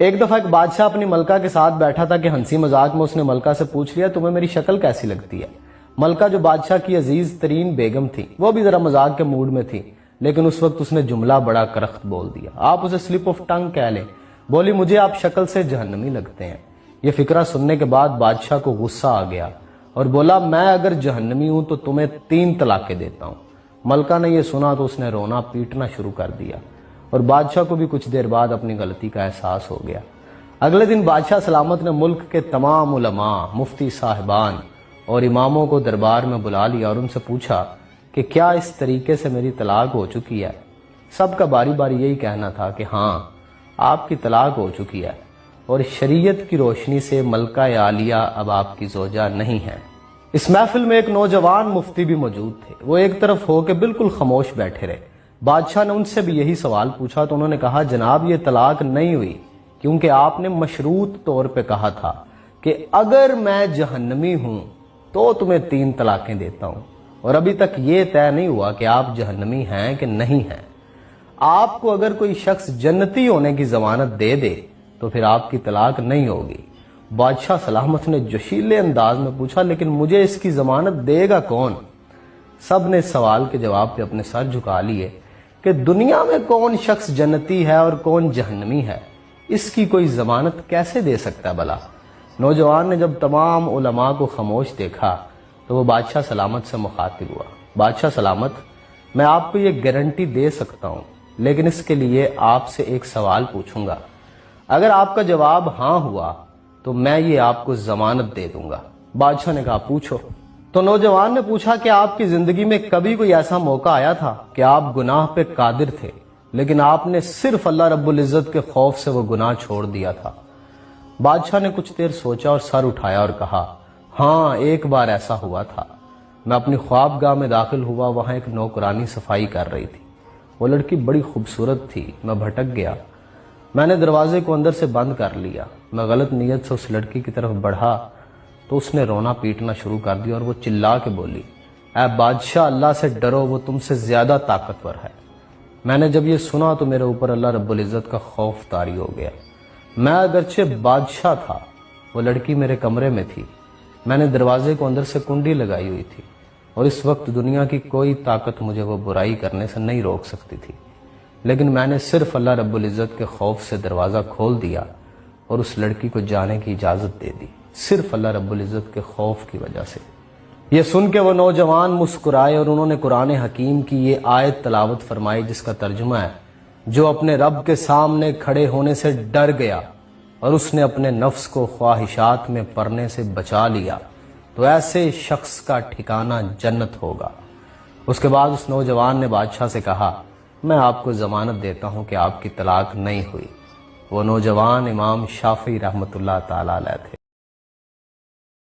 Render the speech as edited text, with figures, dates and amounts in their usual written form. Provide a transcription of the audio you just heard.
ایک دفعہ ایک بادشاہ اپنی ملکہ کے ساتھ بیٹھا تھا کہ ہنسی مذاق میں اس نے ملکہ سے پوچھ لیا تمہیں میری شکل کیسی لگتی ہے۔ ملکہ جو بادشاہ کی عزیز ترین بیگم تھی وہ بھی ذرا مذاق کے موڈ میں تھی، لیکن اس وقت اس نے جملہ بڑا کرخت بول دیا، آپ اسے سلپ آف ٹنگ کہہ لیں۔ بولی مجھے آپ شکل سے جہنمی لگتے ہیں۔ یہ فکرہ سننے کے بعد بادشاہ کو غصہ آ گیا اور بولا میں اگر جہنمی ہوں تو تمہیں 3 طلاقیں دیتا ہوں۔ ملکہ نے یہ سنا تو اس نے رونا پیٹنا شروع کر دیا اور بادشاہ کو بھی کچھ دیر بعد اپنی غلطی کا احساس ہو گیا۔ اگلے دن بادشاہ سلامت نے ملک کے تمام علماء، مفتی صاحبان اور اماموں کو دربار میں بلا لیا اور ان سے پوچھا کہ کیا اس طریقے سے میری طلاق ہو چکی ہے؟ سب کا باری باری یہی کہنا تھا کہ ہاں آپ کی طلاق ہو چکی ہے اور شریعت کی روشنی سے ملکہ عالیہ اب آپ کی زوجہ نہیں ہے۔ اس محفل میں ایک نوجوان مفتی بھی موجود تھے۔ وہ ایک طرف ہو کے بالکل خاموش بیٹھے رہے۔ بادشاہ نے ان سے بھی یہی سوال پوچھا تو انہوں نے کہا جناب یہ طلاق نہیں ہوئی، کیونکہ آپ نے مشروط طور پہ کہا تھا کہ اگر میں جہنمی ہوں تو تمہیں 3 طلاقیں دیتا ہوں، اور ابھی تک یہ طے نہیں ہوا کہ آپ جہنمی ہیں کہ نہیں ہیں۔ آپ کو اگر کوئی شخص جنتی ہونے کی ضمانت دے دے تو پھر آپ کی طلاق نہیں ہوگی۔ بادشاہ سلامت نے جوشیلے انداز میں پوچھا لیکن مجھے اس کی ضمانت دے گا کون؟ سب نے اس سوال کے جواب پہ اپنے سر جھکا لیے کہ دنیا میں کون شخص جنتی ہے اور کون جہنمی ہے، اس کی کوئی ضمانت کیسے دے سکتا ہے بھلا؟ نوجوان نے جب تمام علماء کو خاموش دیکھا تو وہ بادشاہ سلامت سے مخاطب ہوا، بادشاہ سلامت میں آپ کو یہ گارنٹی دے سکتا ہوں، لیکن اس کے لیے آپ سے ایک سوال پوچھوں گا۔ اگر آپ کا جواب ہاں ہوا تو میں یہ آپ کو ضمانت دے دوں گا۔ بادشاہ نے کہا پوچھو۔ تو نوجوان نے پوچھا کہ آپ کی زندگی میں کبھی کوئی ایسا موقع آیا تھا کہ آپ گناہ پہ قادر تھے لیکن آپ نے صرف اللہ رب العزت کے خوف سے وہ گناہ چھوڑ دیا تھا؟ بادشاہ نے کچھ دیر سوچا اور سر اٹھایا اور کہا ہاں ایک بار ایسا ہوا تھا۔ میں اپنی خوابگاہ میں داخل ہوا، وہاں ایک نوکرانی صفائی کر رہی تھی۔ وہ لڑکی بڑی خوبصورت تھی، میں بھٹک گیا۔ میں نے دروازے کو اندر سے بند کر لیا۔ میں غلط نیت سے اس لڑکی کی طرف بڑھا تو اس نے رونا پیٹنا شروع کر دیا اور وہ چلا کے بولی اے بادشاہ اللہ سے ڈرو، وہ تم سے زیادہ طاقتور ہے۔ میں نے جب یہ سنا تو میرے اوپر اللہ رب العزت کا خوف طاری ہو گیا۔ میں اگرچہ بادشاہ تھا، وہ لڑکی میرے کمرے میں تھی، میں نے دروازے کو اندر سے کنڈی لگائی ہوئی تھی اور اس وقت دنیا کی کوئی طاقت مجھے وہ برائی کرنے سے نہیں روک سکتی تھی، لیکن میں نے صرف اللہ رب العزت کے خوف سے دروازہ کھول دیا اور اس لڑکی کو جانے کی اجازت دے دی، صرف اللہ رب العزت کے خوف کی وجہ سے۔ یہ سن کے وہ نوجوان مسکرائے اور انہوں نے قرآن حکیم کی یہ آیت تلاوت فرمائی جس کا ترجمہ ہے جو اپنے رب کے سامنے کھڑے ہونے سے ڈر گیا اور اس نے اپنے نفس کو خواہشات میں پڑنے سے بچا لیا تو ایسے شخص کا ٹھکانہ جنت ہوگا۔ اس کے بعد اس نوجوان نے بادشاہ سے کہا میں آپ کو ضمانت دیتا ہوں کہ آپ کی طلاق نہیں ہوئی۔ وہ نوجوان امام شافعی رحمۃ اللہ تعالی علیہ تھے۔